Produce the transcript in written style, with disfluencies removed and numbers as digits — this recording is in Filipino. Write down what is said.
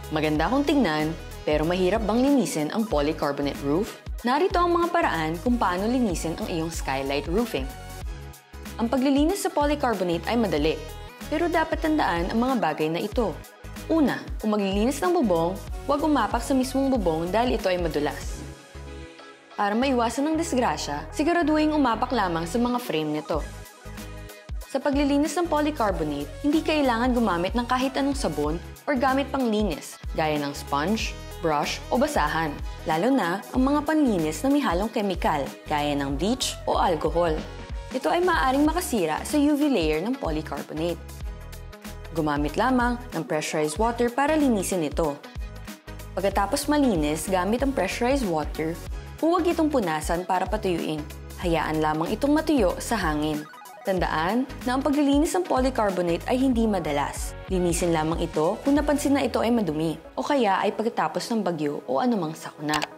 Maganda kung tingnan, pero mahirap bang linisin ang polycarbonate roof? Narito ang mga paraan kung paano linisin ang iyong skylight roofing. Ang paglilinis sa polycarbonate ay madali, pero dapat tandaan ang mga bagay na ito. Una, kung maglilinis ng bubong, huwag umapak sa mismong bubong dahil ito ay madulas. Para maiwasan ng disgrasya, siguraduhin umapak lamang sa mga frame nito. Sa paglilinis ng polycarbonate, hindi kailangan gumamit ng kahit anong sabon or gamit panglinis, gaya ng sponge, brush o basahan, lalo na ang mga panlinis na may halong kemikal, gaya ng bleach o alcohol. Ito ay maaaring makasira sa UV layer ng polycarbonate. Gumamit lamang ng pressurized water para linisin ito. Pagkatapos malinis gamit ang pressurized water, huwag itong punasan para patuyuin. Hayaan lamang itong matuyo sa hangin. Tandaan na ang paglilinis ng polycarbonate ay hindi madalas. Linisin lamang ito kung napansin na ito ay madumi o kaya ay pagkatapos ng bagyo o anumang sakuna.